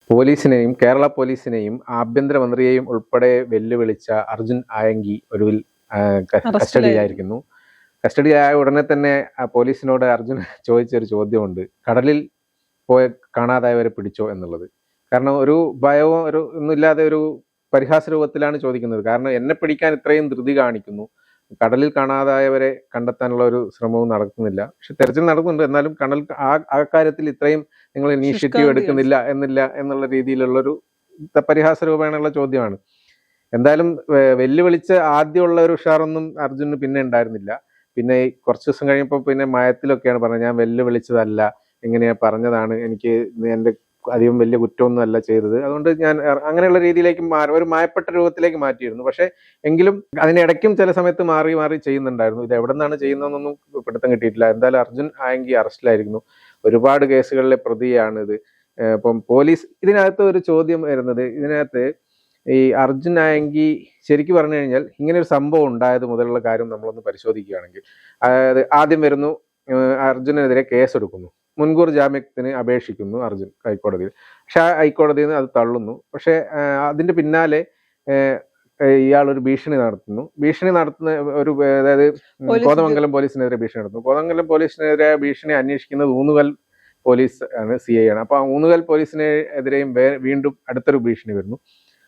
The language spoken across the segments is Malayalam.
പോലീസിനെയും കേരള പോലീസിനെയും ആഭ്യന്തരമന്ത്രിയെയും ഉൾപ്പെടെ വെല്ലുവിളിച്ച അർജുൻ ആയങ്കി ഒടുവിൽ കസ്റ്റഡിയിലായിരിക്കുന്നു. കസ്റ്റഡിയായ ഉടനെ തന്നെ പോലീസിനോട് അർജുൻ ചോദിച്ചൊരു ചോദ്യമുണ്ട്, കടലിൽ പോയ കാണാതായവരെ പിടിച്ചോ എന്നുള്ളത്. കാരണം ഒരു ഭയവും ഒന്നുമില്ലാതെ ഒരു പരിഹാസ രൂപത്തിലാണ് ചോദിക്കുന്നത്. കാരണം എന്നെ പിടിക്കാൻ ഇത്രയും ധൃതി കാണിക്കുന്നു, കടലിൽ കാണാതായവരെ കണ്ടെത്താനുള്ള ഒരു ശ്രമവും നടക്കുന്നില്ല. പക്ഷെ തെരച്ചിൽ നടക്കുന്നുണ്ട്, എന്നാലും ആ കാര്യത്തിൽ ഇത്രയും നിങ്ങൾ ഇനീഷ്യേറ്റീവ് എടുക്കുന്നില്ല എന്നുള്ള രീതിയിലുള്ളൊരു പരിഹാസ രൂപേണയുള്ള ചോദ്യമാണ്. എന്തായാലും വെല്ലുവിളിച്ച് ആദ്യമുള്ള ഒരു ഉഷാറൊന്നും അർജുന് പിന്നെ ഉണ്ടായിരുന്നില്ല. പിന്നെ കുറച്ച് ദിവസം കഴിയുമ്പോൾ പിന്നെ മയത്തിലൊക്കെയാണ് പറഞ്ഞത്, ഞാൻ വെല്ലുവിളിച്ചതല്ല, ഇങ്ങനെയാ പറഞ്ഞതാണ്, എനിക്ക് എൻ്റെ അധികം വലിയ കുറ്റമൊന്നും അല്ല ചെയ്തത്, അതുകൊണ്ട് ഞാൻ അങ്ങനെയുള്ള രീതിയിലേക്ക് ഒരു മയപ്പെട്ട രൂപത്തിലേക്ക് മാറ്റിയിരുന്നു. പക്ഷെ എങ്കിലും അതിനിടയ്ക്കും ചില സമയത്ത് മാറി മാറി ചെയ്യുന്നുണ്ടായിരുന്നു. ഇത് എവിടെ നിന്നാണ് ചെയ്യുന്നതെന്നൊന്നും പിടുത്തം കിട്ടിയിട്ടില്ല. എന്തായാലും അർജുൻ ആയങ്കി അറസ്റ്റിലായിരിക്കുന്നു. ഒരുപാട് കേസുകളിലെ പ്രതിയാണ് ഇത്. ഇപ്പം പോലീസ് ഇതിനകത്ത് ഒരു ചോദ്യം വരുന്നത്, ഇതിനകത്ത് ഈ അർജുൻ ആയങ്കി ശരിക്കും പറഞ്ഞു കഴിഞ്ഞാൽ ഇങ്ങനെ ഒരു സംഭവം ഉണ്ടായത് മുതലുള്ള കാര്യം നമ്മളൊന്ന് പരിശോധിക്കുകയാണെങ്കിൽ, അതായത് ആദ്യം വരുന്നു, അർജുനെതിരെ കേസെടുക്കുന്നു, മുൻകൂർ ജാമ്യത്തിന് അപേക്ഷിക്കുന്നു അർജുൻ ഹൈക്കോടതിയിൽ. പക്ഷെ ആ ഹൈക്കോടതിയിൽ നിന്ന് അത് തള്ളുന്നു. പക്ഷെ അതിന്റെ പിന്നാലെ ഇയാളൊരു ഭീഷണി നടത്തുന്ന ഒരു, അതായത് കോതമംഗലം പോലീസിനെതിരെ ഭീഷണി നടത്തുന്നു. കോതമംഗലം പോലീസിനെതിരെ ഭീഷണി അന്വേഷിക്കുന്നത് ഊന്നുകൽ പോലീസ് ആണ്, CI ആണ്. അപ്പൊ ആ ഊന്നുകൽ പോലീസിനെതിരെയും വീണ്ടും അടുത്തൊരു ഭീഷണി വരുന്നു.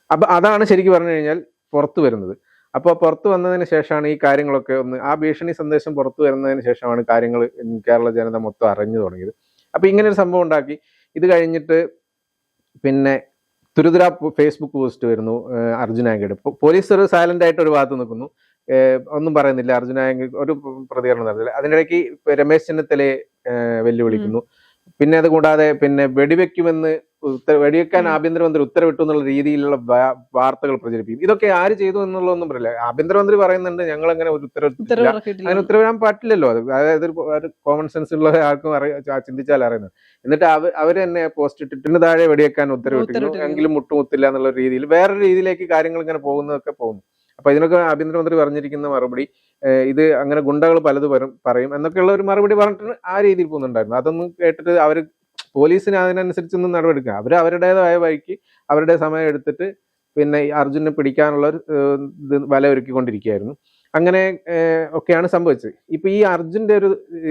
അപ്പൊ അതാണ് ശരിക്കും പറഞ്ഞു കഴിഞ്ഞാൽ പുറത്തു വരുന്നത്. അപ്പോൾ പുറത്തു വന്നതിന് ശേഷമാണ് ഈ കാര്യങ്ങളൊക്കെ ആ ഭീഷണി സന്ദേശം പുറത്തു വരുന്നതിന് ശേഷമാണ് കാര്യങ്ങൾ കേരള ജനത മൊത്തം അറിഞ്ഞു തുടങ്ങിയത്. അപ്പൊ ഇങ്ങനെ ഒരു സംഭവം ഉണ്ടാക്കി. ഇത് കഴിഞ്ഞിട്ട് പിന്നെ തുരുതുര ഫേസ്ബുക്ക് പോസ്റ്റ് വരുന്നു അർജുൻ ആയങ്കിയുടെ. പോലീസ് ഒരു സൈലന്റ് ആയിട്ട് ഒരു ഭാഗത്ത് നിൽക്കുന്നു, ഒന്നും പറയുന്നില്ല. അർജുൻ ആയങ്കി ഒരു പ്രതികരണം നടത്തില്ല. അതിനിടയ്ക്ക് രമേശ് ചെന്നിത്തലയെ വെല്ലുവിളിക്കുന്നു. പിന്നെ അത് കൂടാതെ പിന്നെ വെടിവെക്കാൻ ആഭ്യന്തരമന്ത്രി ഉത്തരവിട്ടു എന്നുള്ള രീതിയിലുള്ള വാർത്തകൾ പ്രചരിപ്പിക്കും. ഇതൊക്കെ ആര് ചെയ്തു എന്നുള്ളതൊന്നും പറയില്ല. ആഭ്യന്തരമന്ത്രി പറയുന്നുണ്ട് ഞങ്ങൾ അങ്ങനെ ഒരു ഉത്തരവിട്ടില്ല, അങ്ങനെ ഉത്തരവിടാൻ പറ്റില്ലല്ലോ. അതായത് ഒരു കോമൺ സെൻസ് ഉള്ള ആർക്കും ചിന്തിച്ചാൽ അറിയുന്നത്. എന്നിട്ട് അവര് തന്നെ പോസ്റ്റ് ഇട്ടിട്ട് താഴെ വെടിവെക്കാൻ ഉത്തരവിട്ടിരുന്നു, എങ്കിലും മുട്ടുമുത്തില്ല എന്നുള്ള രീതിയിൽ വേറൊരു രീതിയിലേക്ക് കാര്യങ്ങൾ ഇങ്ങനെ പോകുന്നു. അപ്പൊ ഇതിനൊക്കെ ആഭ്യന്തരമന്ത്രി പറഞ്ഞിരിക്കുന്ന മറുപടി, ഇത് അങ്ങനെ ഗുണ്ടകൾ പലതും പറയും എന്നൊക്കെയുള്ള ഒരു മറുപടി പറഞ്ഞിട്ട് ആ രീതിയിൽ പോകുന്നുണ്ടായിരുന്നു. അതൊന്നും കേട്ടിട്ട് അവര് പോലീസിന് അതിനനുസരിച്ചൊന്നും നടപടിയെടുക്കുക. അവരുടേതായ വഴിക്ക് അവരുടെ സമയം എടുത്തിട്ട് പിന്നെ അർജുനെ പിടിക്കാനുള്ള വല ഒരുക്കിക്കൊണ്ടിരിക്കുകയായിരുന്നു. അങ്ങനെ ഒക്കെയാണ് സംഭവിച്ചത്. ഇപ്പൊ ഈ അർജുന്റെ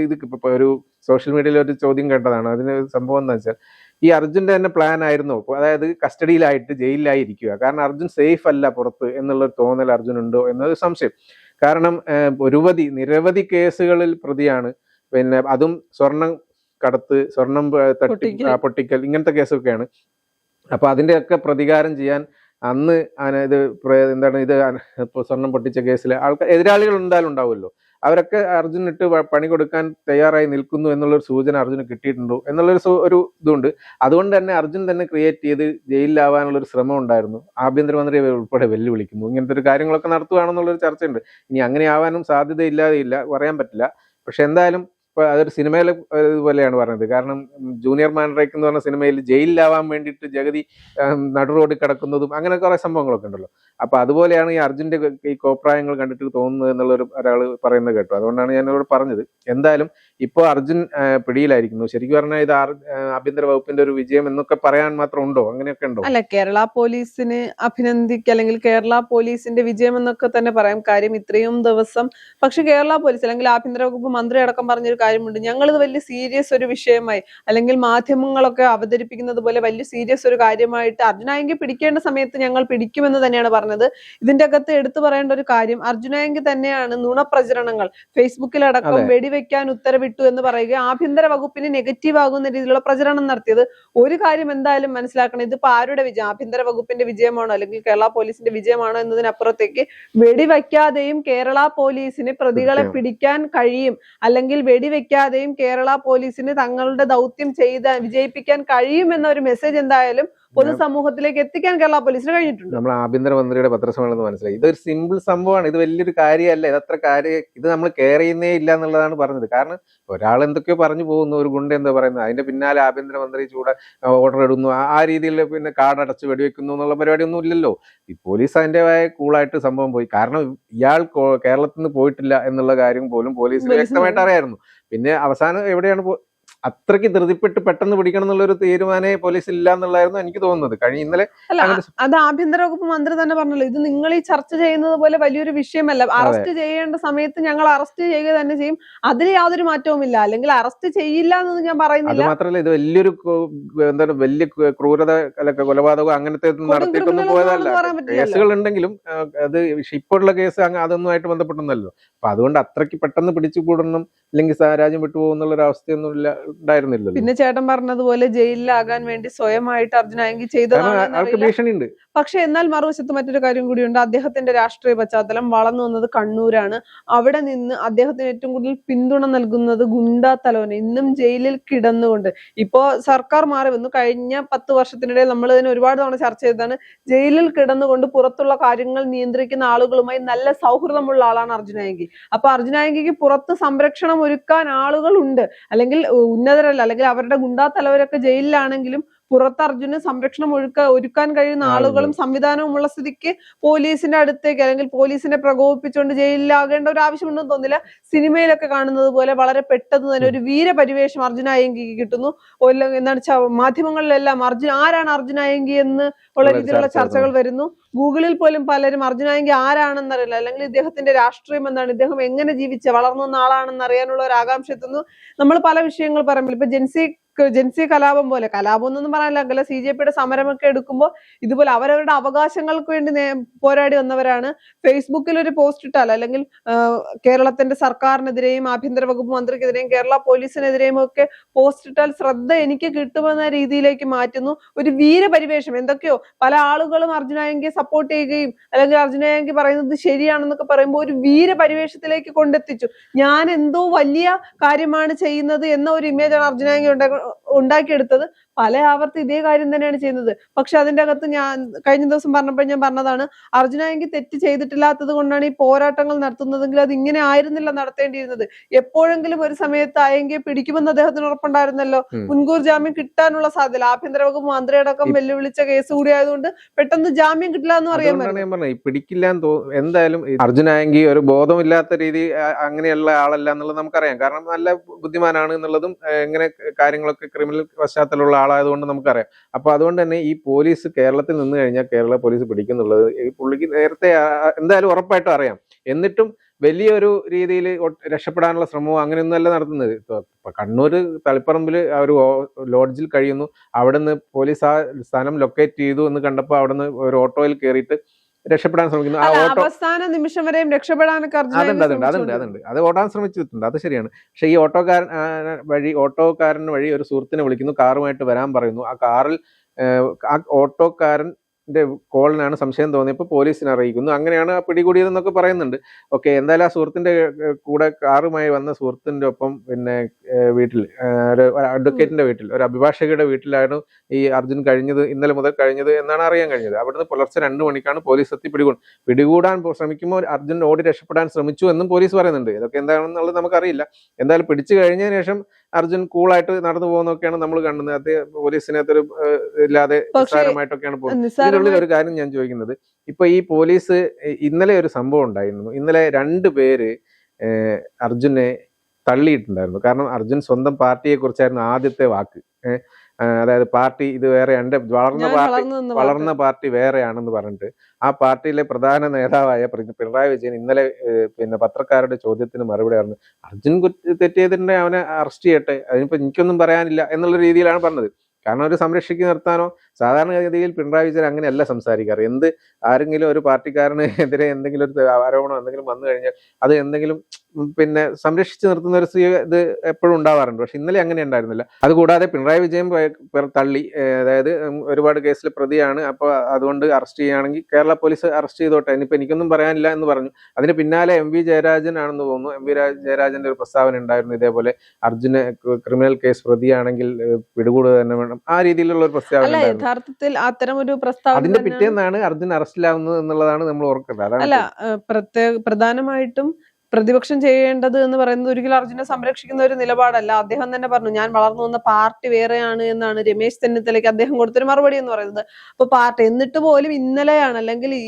ഇത് ഇപ്പൊ ഒരു സോഷ്യൽ മീഡിയയിൽ ഒരു ചോദ്യം കേട്ടതാണ്. അതിന് സംഭവം എന്താ വെച്ചാൽ, ഈ അർജുന്റെ തന്നെ പ്ലാൻ ആയിരുന്നു, അതായത് കസ്റ്റഡിയിലായിട്ട് ജയിലിലായി ഇരിക്കുക. കാരണം അർജുൻ സേഫ് അല്ല പുറത്ത് എന്നുള്ളൊരു തോന്നൽ അർജുനുണ്ടോ എന്നൊരു സംശയം. കാരണം നിരവധി കേസുകളിൽ പ്രതിയാണ്. പിന്നെ അതും സ്വർണം കടത്ത്, സ്വർണം പൊട്ടിക്കൽ, ഇങ്ങനത്തെ കേസൊക്കെയാണ്. അപ്പൊ അതിന്റെയൊക്കെ പ്രതികാരം ചെയ്യാൻ അന്ന് സ്വർണം പൊട്ടിച്ച കേസിലെ എതിരാളികൾ എന്തായാലും ഉണ്ടാവുമല്ലോ, അവരൊക്കെ അർജുനിട്ട് പണി കൊടുക്കാൻ തയ്യാറായി നിൽക്കുന്നു എന്നുള്ളൊരു സൂചന അർജുന് കിട്ടിയിട്ടുണ്ടോ ഒരു ഇതുണ്ട്. അതുകൊണ്ട് തന്നെ അർജുൻ തന്നെ ക്രിയേറ്റ് ചെയ്ത് ജയിലിലാവാനുള്ള ഒരു ശ്രമം ഉണ്ടായിരുന്നു. ആഭ്യന്തരമന്ത്രിയെ ഉൾപ്പെടെ വെല്ലുവിളിക്കുന്നു. ഇങ്ങനത്തെ ഒരു കാര്യങ്ങളൊക്കെ നടത്തുകയാണെന്നുള്ളൊരു ചർച്ചയുണ്ട്. ഇനി അങ്ങനെ ആവാനും സാധ്യതയില്ലാതെയില്ല, പറയാൻ പറ്റില്ല. പക്ഷെ എന്തായാലും ഇപ്പൊ അതൊരു സിനിമയിലെ ഇതുപോലെയാണ് പറഞ്ഞത്. കാരണം ജൂനിയർ മാൻഡ്രേക്ക് എന്ന് പറഞ്ഞ സിനിമയിൽ ജയിലിലാവാൻ വേണ്ടിയിട്ട് ജഗതി നടു റോഡിൽ കിടക്കുന്നതും അങ്ങനെ കുറെ സംഭവങ്ങളൊക്കെ ഉണ്ടല്ലോ. അപ്പൊ അതുപോലെയാണ് ഈ അർജുന്റെ ഈ കോപ്രായങ്ങൾ കണ്ടിട്ട് തോന്നുന്നത് എന്നുള്ള ഒരാൾ പറയുന്നത് കേട്ടു. അതുകൊണ്ടാണ് ഞാൻ ഇവിടെ പറഞ്ഞത്. എന്തായാലും ഇപ്പോൾ അർജുൻ പിടിയിലായിരിക്കുന്നു. ശരിക്കും പറഞ്ഞാൽ ഇത് ആഭ്യന്തര വകുപ്പിന്റെ ഒരു വിജയം എന്നൊക്കെ പറയാൻ മാത്രം ഉണ്ടോ? അങ്ങനെയൊക്കെ ഉണ്ടോ? അല്ല, കേരള പോലീസിന് അഭിനന്ദിക്കുക അല്ലെങ്കിൽ കേരള പോലീസിന്റെ വിജയം എന്നൊക്കെ തന്നെ പറയാം. കാര്യം ഇത്രയും ദിവസം പക്ഷെ കേരള പോലീസ് അല്ലെങ്കിൽ ആഭ്യന്തര വകുപ്പ് മന്ത്രി അടക്കം പറഞ്ഞൊരു കാര്യമുണ്ട്, ഞങ്ങളിത് വലിയ സീരിയസ് ഒരു വിഷയമായി അല്ലെങ്കിൽ മാധ്യമങ്ങളൊക്കെ അവതരിപ്പിക്കുന്നത് പോലെ വലിയ സീരിയസ് ഒരു കാര്യമായിട്ട് അർജുനായെങ്കിൽ പിടിക്കേണ്ട സമയത്ത് ഞങ്ങൾ പിടിക്കുമെന്ന് തന്നെയാണ് പറഞ്ഞത്. ഇതിന്റെ അകത്ത് എടുത്തു പറയേണ്ട ഒരു കാര്യം, അർജുനായെങ്കിൽ തന്നെയാണ് നുണപ്രചരണങ്ങൾ ഫേസ്ബുക്കിലടക്കം വെടിവെക്കാൻ ഉത്തരവിട്ടു എന്ന് പറയുക ആഭ്യന്തര വകുപ്പിന് നെഗറ്റീവ് ആകുന്ന രീതിയിലുള്ള പ്രചരണം നടത്തിയത്. ഒരു കാര്യം എന്തായാലും മനസ്സിലാക്കണം, ഇതിപ്പോ ആരുടെ വിജയം, ആഭ്യന്തര വകുപ്പിന്റെ വിജയമാണോ അല്ലെങ്കിൽ കേരള പോലീസിന്റെ വിജയമാണോ എന്നതിനപ്പുറത്തേക്ക് വെടിവെക്കാതെയും കേരള പോലീസിന് പ്രതികളെ പിടിക്കാൻ കഴിയും, അല്ലെങ്കിൽ വെടിവെക്കാതെയും കേരള പോലീസിന് തങ്ങളുടെ ദൗത്യം വിജയിപ്പിക്കാൻ കഴിയും എന്ന ഒരു മെസ്സേജ് എന്തായാലും പൊതുസമൂഹത്തിലേക്ക് എത്തിക്കാൻ കേരള പോലീസിന് കഴിഞ്ഞിട്ടുണ്ട്. നമ്മൾ ആഭ്യന്തരമന്ത്രിയുടെ പത്രസമ്മേളനം മനസ്സിലായി. ഇതൊരു സിമ്പിൾ സംഭവമാണ്, ഇത് വലിയൊരു കാര്യമല്ല, ഇതത്ര ഇത് നമ്മൾ കെയർ ചെയ്യുന്നേ ഇല്ല എന്നുള്ളതാണ് പറഞ്ഞത്. കാരണം ഒരാൾ എന്തൊക്കെയോ പറഞ്ഞു പോകുന്നു, ഒരു ഗുണ്ട എന്തോ പറയുന്നത്, അതിന്റെ പിന്നാലെ ആഭ്യന്തരമന്ത്രി ഓർഡർ ഇടുന്നു, ആ രീതിയിൽ പിന്നെ കാർഡടച്ച് വെടിവെക്കുന്നു എന്നുള്ള പരിപാടി ഒന്നും ഇല്ലല്ലോ. ഈ പോലീസ് അതിൻ്റെതായ കൂളായിട്ട് സംഭവം പോയി. കാരണം ഇയാൾ കേരളത്തിൽ നിന്ന് പോയിട്ടില്ല എന്നുള്ള കാര്യം പോലും പോലീസിന് വ്യക്തമായിട്ട് അറിയായിരുന്നു. പിന്നെ അവസാനം എവിടെയാണ് അത്രയ്ക്ക് ധൃതിപ്പെട്ട് പെട്ടെന്ന് പിടിക്കണം എന്നുള്ള ഒരു തീരുമാനമേ പോലീസ് ഇല്ല എന്നുള്ളതായിരുന്നു എനിക്ക് തോന്നുന്നത്. ഇന്നലെ അല്ല അത് ആഭ്യന്തര വകുപ്പ് മന്ത്രി തന്നെ പറഞ്ഞല്ലോ, ഇത് നിങ്ങൾ ഈ ചർച്ച ചെയ്യുന്നത് പോലെ വലിയൊരു വിഷയമല്ല. അറസ്റ്റ് ചെയ്യേണ്ട സമയത്ത് ഞങ്ങൾ അറസ്റ്റ് ചെയ്യുക തന്നെ ചെയ്യും, അതിൽ യാതൊരു മാറ്റവും ഇല്ല. അല്ലെങ്കിൽ അറസ്റ്റ് ചെയ്യില്ല എന്നൊന്നും ഞാൻ അത് പറയുന്നില്ല. മാത്രമല്ല, ഇത് വലിയൊരു എന്താണ് വലിയ ക്രൂരത കൊലപാതകം അങ്ങനത്തെ നടത്തിയിട്ടൊന്നും പോയതല്ല. പറയാൻ പറ്റില്ലല്ലോ. കേസുകൾ ഉണ്ടെങ്കിലും അത് ഇപ്പോഴുള്ള കേസ് അതൊന്നുമായിട്ട് ബന്ധപ്പെട്ടൊന്നല്ലോ. അപ്പൊ അതുകൊണ്ട് അത്രയ്ക്ക് പെട്ടെന്ന് പിടിച്ചുകൂടണം അല്ലെങ്കിൽ രാജ്യം വിട്ടുപോകുന്നുള്ള ഒരു അവസ്ഥയൊന്നും ഉണ്ടായിരുന്നില്ലല്ലോ. പിന്നെ ചേട്ടൻ പറഞ്ഞതുപോലെ ജയിലിലാകാൻ വേണ്ടി സ്വയമായിട്ട് അർജുൻ ആയങ്കി ആൾക്ക് ചെയ്തതാണ്. ഭീഷണിയുണ്ട്. പക്ഷെ എന്നാൽ മറുവശത്ത് മറ്റൊരു കാര്യം കൂടിയുണ്ട്. അദ്ദേഹത്തിന്റെ രാഷ്ട്രീയ പശ്ചാത്തലം വളർന്നു വന്നത് കണ്ണൂരാണ്. അവിടെ നിന്ന് അദ്ദേഹത്തിന് ഏറ്റവും കൂടുതൽ പിന്തുണ നൽകുന്നത് ഗുണ്ടാ തലവന് ഇന്നും ജയിലിൽ കിടന്നുകൊണ്ട്. ഇപ്പോ സർക്കാർ മാറി വന്നു. കഴിഞ്ഞ 10 വർഷത്തിനിടെ നമ്മൾ ഇതിന് ഒരുപാട് തവണ ചർച്ച ചെയ്തതാണ്. ജയിലിൽ കിടന്നുകൊണ്ട് പുറത്തുള്ള കാര്യങ്ങൾ നിയന്ത്രിക്കുന്ന ആളുകളുമായി നല്ല സൗഹൃദമുള്ള ആളാണ് അർജുൻ ആയങ്കി. അപ്പൊ അർജുൻ ആയങ്കിക്ക് പുറത്ത് സംരക്ഷണം ഒരുക്കാൻ ആളുകൾ ഉണ്ട്, അല്ലെങ്കിൽ ഉന്നതരല്ല, അല്ലെങ്കിൽ അവരുടെ ഗുണ്ടാ തലവരൊക്കെ ജയിലിലാണെങ്കിലും പുറത്ത് അർജുന് സംരക്ഷണം ഒരുക്കാൻ കഴിയുന്ന ആളുകളും സംവിധാനവും ഉള്ള സ്ഥിതിക്ക് പോലീസിന്റെ അടുത്തേക്ക് അല്ലെങ്കിൽ പോലീസിനെ പ്രകോപിപ്പിച്ചുകൊണ്ട് ജയിലിലാകേണ്ട ഒരു ആവശ്യമുണ്ടെന്ന് തോന്നില്ല. സിനിമയിലൊക്കെ കാണുന്നത് പോലെ വളരെ പെട്ടെന്ന് തന്നെ ഒരു വീരപരിവേഷം അർജുൻ ആയങ്കിക്ക് കിട്ടുന്നു. എന്താണ് മാധ്യമങ്ങളിലെല്ലാം ആരാണ് അർജുൻ ആയങ്കി എന്ന് ഉള്ള രീതിയിലുള്ള ചർച്ചകൾ വരുന്നു. ഗൂഗിളിൽ പോലും പലരും അർജുൻ ആയങ്കി ആരാണെന്നറിയില്ല, അല്ലെങ്കിൽ ഇദ്ദേഹത്തിന്റെ രാഷ്ട്രീയം എന്താണ്, ഇദ്ദേഹം എങ്ങനെ ജീവിച്ച് വളർന്നു വന്ന ആളാണെന്ന് അറിയാനുള്ള ഒരു ആകാംക്ഷ എത്തുന്നു. നമ്മൾ പല വിഷയങ്ങൾ പറയുമ്പോൾ ഇപ്പൊ ജെൻസി കലാപം പോലെ, കലാപം എന്നൊന്നും പറയാനില്ല, CJPയുടെ സമരമൊക്കെ എടുക്കുമ്പോൾ ഇതുപോലെ അവരവരുടെ അവകാശങ്ങൾക്ക് വേണ്ടി പോരാടി വന്നവരാണ്. ഫേസ്ബുക്കിൽ ഒരു പോസ്റ്റ് ഇട്ടാൽ, അല്ലെങ്കിൽ കേരളത്തിന്റെ സർക്കാരിനെതിരെയും ആഭ്യന്തര വകുപ്പ് മന്ത്രിക്കെതിരെയും കേരള പോലീസിനെതിരെയും ഒക്കെ പോസ്റ്റ് ഇട്ടാൽ ശ്രദ്ധ എനിക്ക് കിട്ടുമെന്ന രീതിയിലേക്ക് മാറ്റുന്നു. ഒരു വീരപരിവേഷം എന്തൊക്കെയോ പല ആളുകളും അർജുൻ ആയങ്കിയെ സപ്പോർട്ട് ചെയ്യുകയും അല്ലെങ്കിൽ അർജുൻ ആയങ്കി പറയുന്നത് ശരിയാണെന്നൊക്കെ പറയുമ്പോൾ ഒരു വീരപരിവേഷത്തിലേക്ക് കൊണ്ടെത്തിച്ചു. ഞാൻ എന്തോ വലിയ കാര്യമാണ് ചെയ്യുന്നത് എന്ന ഒരു ഇമേജാണ് അർജുൻ ആയങ്കി ഉണ്ടാക്കിയെടുത്തത്. പല ആവർത്തി ഇതേ കാര്യം തന്നെയാണ് ചെയ്യുന്നത്. പക്ഷെ അതിന്റെ അകത്ത് ഞാൻ കഴിഞ്ഞ ദിവസം പറഞ്ഞപ്പോൾ ഞാൻ പറഞ്ഞതാണ്, അർജുൻ ആയങ്കി തെറ്റ് ചെയ്തിട്ടില്ലാത്തത് കൊണ്ടാണ് ഈ പോരാട്ടങ്ങൾ നടത്തുന്നതെങ്കിൽ അത് ഇങ്ങനെ ആയിരുന്നില്ല നടത്തേണ്ടിയിരുന്നത്. എപ്പോഴെങ്കിലും ഒരു സമയത്ത് ആയങ്കിയെ പിടിക്കുമെന്ന് അദ്ദേഹത്തിന് ഉറപ്പുണ്ടായിരുന്നല്ലോ. മുൻകൂർ ജാമ്യം കിട്ടാനുള്ള സാധ്യത, ആഭ്യന്തര വകുപ്പ് മന്ത്രിയടക്കം വെല്ലുവിളിച്ച കേസ് കൂടി ആയതുകൊണ്ട് പെട്ടെന്ന് ജാമ്യം കിട്ടില്ല എന്ന് പറയാൻ പിടിക്കില്ല. എന്തായാലും അർജുൻ ആയങ്കി ഒരു ബോധമില്ലാത്ത രീതി അങ്ങനെയുള്ള ആളല്ല എന്നുള്ളത് നമുക്കറിയാം. കാരണം നല്ല ബുദ്ധിമാനാണ് എന്നുള്ളതും എങ്ങനെ കാര്യങ്ങളൊക്കെ ക്രിമിനൽ പശ്ചാത്തലമുള്ള ആളായതുകൊണ്ട് നമുക്കറിയാം. അപ്പൊ അതുകൊണ്ട് തന്നെ ഈ പോലീസ് കേരളത്തിൽ നിന്ന് കഴിഞ്ഞാൽ കേരള പോലീസ് പിടിക്കുന്നുള്ളത് പുള്ളിക്ക് നേരത്തെ എന്തായാലും ഉറപ്പായിട്ടും അറിയാം. എന്നിട്ടും വലിയൊരു രീതിയിൽ രക്ഷപ്പെടാനുള്ള ശ്രമവും അങ്ങനെയൊന്നുമല്ല നടത്തുന്നത്. ഇപ്പൊ കണ്ണൂർ തളിപ്പറമ്പിൽ ഒരു ലോഡ്ജിൽ കഴിയുന്നു. അവിടെ നിന്ന് പോലീസ് ആ സ്ഥലം ലൊക്കേറ്റ് ചെയ്തു എന്ന് കണ്ടപ്പോൾ അവിടെ നിന്ന് ഒരു ഓട്ടോയിൽ കയറിയിട്ട് രക്ഷപ്പെടാൻ ശ്രമിക്കുന്നു. ആ ഓട്ടോ അവസാന നിമിഷം വരെയും രക്ഷപ്പെടാനൊക്കെ അതുണ്ട് അത് ഓടാൻ ശ്രമിച്ചിട്ടുണ്ട്, അത് ശരിയാണ്. പക്ഷെ ഈ ഓട്ടോക്കാരൻ വഴി ഒരു സുഹൃത്തിനെ വിളിക്കുന്നു, കാറുമായിട്ട് വരാൻ പറയുന്നു. ആ കാറിൽ ആ ഓട്ടോക്കാരൻ കോളിനാണ് സംശയം തോന്നിയപ്പോൾ പോലീസിനെ അറിയിക്കുന്നു. അങ്ങനെയാണ് ആ പിടികൂടിയതെന്നൊക്കെ പറയുന്നുണ്ട്. ഓക്കെ, എന്തായാലും ആ സുഹൃത്തിന്റെ കൂടെ കാറുമായി വന്ന സുഹൃത്തിന്റെ ഒപ്പം പിന്നെ വീട്ടിൽ ഒരു അഡ്വക്കേറ്റിന്റെ വീട്ടിൽ, ഒരു അഭിഭാഷകയുടെ വീട്ടിലാണ് ഈ അർജുൻ ഇന്നലെ മുതൽ കഴിഞ്ഞത് എന്നാണ് അറിയാൻ കഴിഞ്ഞത്. അവിടുന്ന് പുലർച്ചെ 2 മണിക്കാണ് പോലീസ് എത്തി പിടികൂടാൻ ശ്രമിക്കുമ്പോൾ അർജുൻ ഓടി രക്ഷപ്പെടാൻ ശ്രമിച്ചു എന്നും പോലീസ് പറയുന്നുണ്ട്. ഇതൊക്കെ എന്താണെന്നുള്ളത് നമുക്കറിയില്ല. എന്തായാലും പിടിച്ചു കഴിഞ്ഞതിന് ശേഷം അർജുൻ കൂളായിട്ട് നടന്നു പോകുന്നൊക്കെയാണ് നമ്മൾ കാണുന്നത്. അത് പോലീസിനകത്തൊരു ഇല്ലാതെ നിസ്സാരമായിട്ടൊക്കെയാണ് പോകുന്നത്. ഇതിനുള്ളിൽ ഒരു കാര്യം ഞാൻ ചോദിക്കുന്നത്, ഇപ്പൊ ഈ പോലീസ് ഇന്നലെ ഒരു സംഭവം ഉണ്ടായിരുന്നു. ഇന്നലെ 2 പേര് അർജുനെ തള്ളിയിട്ടുണ്ടായിരുന്നു. കാരണം അർജുൻ സ്വന്തം പാർട്ടിയെ കുറിച്ചായിരുന്നു ആദ്യത്തെ വാക്ക്. അതായത് പാർട്ടി ഇത് വേറെ, എന്റെ വളർന്ന പാർട്ടി വേറെയാണെന്ന് പറഞ്ഞിട്ട് ആ പാർട്ടിയിലെ പ്രധാന നേതാവായ പിണറായി വിജയൻ ഇന്നലെ പിന്നെ പത്രക്കാരുടെ ചോദ്യത്തിന് മറുപടി പറഞ്ഞു, അർജുൻ തെറ്റ് ചെയ്തിട്ടുണ്ടെ അവനെ അറസ്റ്റ് ചെയ്യട്ടെ, അതിനിപ്പോ എനിക്കൊന്നും പറയാനില്ല എന്നുള്ള രീതിയിലാണ് പറഞ്ഞത്. കാരണം ഒരു സംരക്ഷിച്ച് നിർത്താനോ, സാധാരണഗതിയിൽ പിണറായി വിജയൻ അങ്ങനെയല്ല സംസാരിക്കാറ്. ആരെങ്കിലും ഒരു പാർട്ടിക്കാരന് എതിരെ എന്തെങ്കിലും ഒരു ആരോപണം എന്തെങ്കിലും വന്നു കഴിഞ്ഞാൽ അത് എന്തെങ്കിലും പിന്നെ സംരക്ഷിച്ച് നിർത്തുന്ന ഒരു ഇത് എപ്പോഴും ഉണ്ടാവാറുണ്ട്. പക്ഷെ ഇന്നലെ അങ്ങനെ ഉണ്ടായിരുന്നില്ല. അതുകൂടാതെ പിണറായി വിജയൻ തള്ളി, അതായത് ഒരുപാട് കേസിൽ പ്രതിയാണ്, അപ്പൊ അതുകൊണ്ട് അറസ്റ്റ് ചെയ്യുകയാണെങ്കിൽ കേരള പോലീസ് അറസ്റ്റ് ചെയ്തോട്ടെ, ഇനിയിപ്പോ എനിക്കൊന്നും പറയാനില്ല എന്ന് പറഞ്ഞു. അതിന് പിന്നാലെ MV ജയരാജൻ ആണെന്ന് തോന്നുന്നു, MV ജയരാജന്റെ ഒരു പ്രസ്താവന ഉണ്ടായിരുന്നു, ഇതേപോലെ അർജുന് ക്രിമിനൽ കേസ് പ്രതിയാണെങ്കിൽ പിടികൂടുക തന്നെ വേണം, ആ രീതിയിലുള്ള ഒരു പ്രസ്താവന. യഥാർത്ഥത്തിൽ അത്തരം ഒരു പ്രസ്താവന അതിന്റെ പിറ്റേന്നാണ് അർജുൻ അറസ്റ്റിലാവുന്നത് എന്നുള്ളതാണ് നമ്മൾ ഓർക്കേണ്ടത്. അല്ല, പ്രധാനമായിട്ടും പ്രതിപക്ഷം ചെയ്യേണ്ടത് എന്ന് പറയുന്നത് ഒരിക്കലും അർജുനെ സംരക്ഷിക്കുന്ന ഒരു നിലപാടല്ല. അദ്ദേഹം തന്നെ പറഞ്ഞു, ഞാൻ വളർന്നു വന്ന പാർട്ടി വേറെയാണ് എന്നാണ് രമേശ് ചെന്നിത്തലയ്ക്ക് അദ്ദേഹം കൊടുത്തൊരു മറുപടി എന്ന് പറയുന്നത്. അപ്പൊ പാർട്ടി എന്നിട്ട് പോലും ഇന്നലെയാണ്, അല്ലെങ്കിൽ ഈ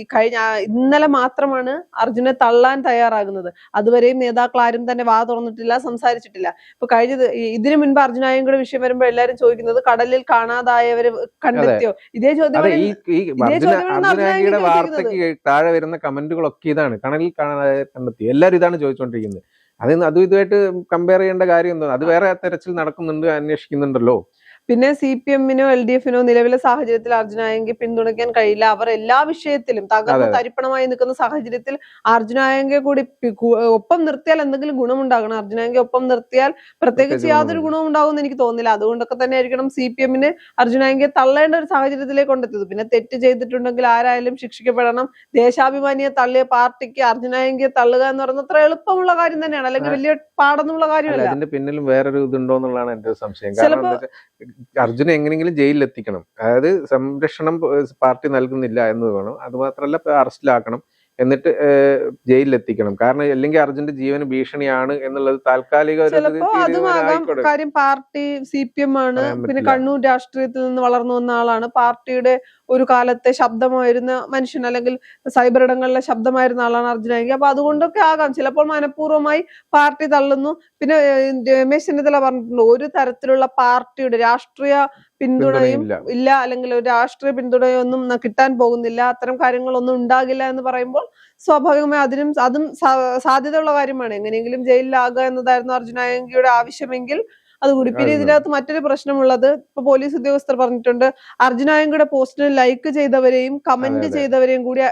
ഇന്നലെ മാത്രമാണ് അർജുനെ തള്ളാൻ തയ്യാറാകുന്നത്. അതുവരെയും നേതാക്കൾ ആരും തന്നെ വാ തുറന്നിട്ടില്ല, സംസാരിച്ചിട്ടില്ല. ഇപ്പൊ ഇതിനു മുൻപ് അർജുനായങ്കയുടെ വിഷയം വരുമ്പോൾ എല്ലാരും ചോദിക്കുന്നത് കടലിൽ കാണാതായവര് കണ്ടെത്തിയോ? ഇതേ ചോദ്യം വാർത്തയ്ക്ക് താഴെ വരുന്ന കമന്റുകളൊക്കെ ഇതാണ്, കടലിൽ കണ്ടെത്തി, എല്ലാരും ഇതാണ് ചോദിച്ചുകൊണ്ടിരിക്കുന്നത്. അതും ഇതുമായിട്ട് കമ്പയർ ചെയ്യേണ്ട കാര്യം എന്തോ, അത് വേറെ തെരച്ചിൽ നടക്കുന്നുണ്ട്, അന്വേഷിക്കുന്നുണ്ടല്ലോ. പിന്നെ CPM-നോ LDF-നോ നിലവിലെ സാഹചര്യത്തിൽ അർജുനായങ്കയെ പിന്തുണയ്ക്കാൻ കഴിയില്ല. അവർ എല്ലാ വിഷയത്തിലും തകർന്ന് തരിപ്പണമായി നിൽക്കുന്ന സാഹചര്യത്തിൽ അർജുനായങ്കയെ കൂടി ഒപ്പം നിർത്തിയാൽ എന്തെങ്കിലും ഗുണമുണ്ടാകണം. അർജുനായങ്കയെ ഒപ്പം നിർത്തിയാൽ പ്രത്യേകിച്ച് യാതൊരു ഗുണവും ഉണ്ടാകുമെന്ന് എനിക്ക് തോന്നുന്നില്ല. അതുകൊണ്ടൊക്കെ തന്നെ ആയിരിക്കണം CPM-ന് അർജുനായങ്കയെ തള്ളേണ്ട ഒരു സാഹചര്യത്തിലേക്ക് കൊണ്ടെത്തിയത്. പിന്നെ തെറ്റ് ചെയ്തിട്ടുണ്ടെങ്കിൽ ആരായാലും ശിക്ഷിക്കപ്പെടണം. ദേശാഭിമാനിയെ തള്ളിയ പാർട്ടിക്ക് അർജുനായങ്കയെ തള്ളുക എന്ന് പറയുന്നത് അത്ര എളുപ്പമുള്ള കാര്യം തന്നെയാണ്, അല്ലെങ്കിൽ വലിയ പാടൊന്നുമുള്ള കാര്യമല്ല. അതിന്റെ പിന്നിലും വേറൊരു ഇതുണ്ടോ എന്നുള്ളതാണ് എന്റെ ഒരു സംശയം. കാരണം അർജുനെ എങ്ങനെയെങ്കിലും ജയിലിൽ എത്തിക്കണം, അതായത് സംരക്ഷണം പാർട്ടി നൽകുന്നില്ല എന്ന് വേണം. അത് മാത്രമല്ല അറസ്റ്റിലാക്കണം, എന്നിട്ട് ജയിലിൽ എത്തിക്കണം. കാരണം അല്ലെങ്കിൽ അർജുന്റെ ജീവന് ഭീഷണിയാണ് എന്നുള്ളത് താൽക്കാലിക കാര്യം. പാർട്ടി CPM ആണ്, പിന്നെ കണ്ണൂർ രാഷ്ട്രീയത്തിൽ നിന്ന് വളർന്നു വന്ന ആളാണ്, പാർട്ടിയുടെ ഒരു കാലത്തെ ശബ്ദമായിരുന്ന മനുഷ്യൻ, അല്ലെങ്കിൽ സൈബർ ഇടങ്ങളിലെ ശബ്ദമായിരുന്ന ആളാണ് അർജുനായങ്കി. അപ്പൊ അതുകൊണ്ടൊക്കെ ആകാം ചിലപ്പോൾ മനഃപൂർവ്വമായി പാർട്ടി തള്ളുന്നു. പിന്നെ രമേശ് ചെന്നിത്തല പറഞ്ഞിട്ടുണ്ട്, ഒരു തരത്തിലുള്ള പാർട്ടിയുടെ രാഷ്ട്രീയ പിന്തുണയും ഇല്ല, അല്ലെങ്കിൽ ഒരു രാഷ്ട്രീയ പിന്തുണയൊന്നും കിട്ടാൻ പോകുന്നില്ല, അത്തരം കാര്യങ്ങളൊന്നും ഉണ്ടാകില്ല എന്ന് പറയുമ്പോൾ സ്വാഭാവികമായി അതും സാധ്യതയുള്ള കാര്യമാണ്. എങ്ങനെയെങ്കിലും ജയിലിലാകുക എന്നതായിരുന്നു അർജുനായങ്കിയുടെ ആവശ്യമെങ്കിൽ അതുകൂടി. പിന്നെ ഇതിനകത്ത് മറ്റൊരു പ്രശ്നമുള്ളത്, ഇപ്പൊ പോലീസ് ഉദ്യോഗസ്ഥർ പറഞ്ഞിട്ടുണ്ട്, അർജുനായങ്കയുടെ പോസ്റ്റിന് ലൈക്ക് ചെയ്തവരെയും കമന്റ് ചെയ്തവരെയും കൂടി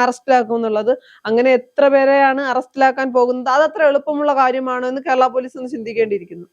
അറസ്റ്റിലാക്കും എന്നുള്ളത്. അങ്ങനെ എത്ര പേരെയാണ് അറസ്റ്റിലാക്കാൻ പോകുന്നത്? അത് അത്ര എളുപ്പമുള്ള കാര്യമാണോ എന്ന് കേരള പോലീസ് ഒന്ന് ചിന്തിക്കേണ്ടിയിരിക്കുന്നു.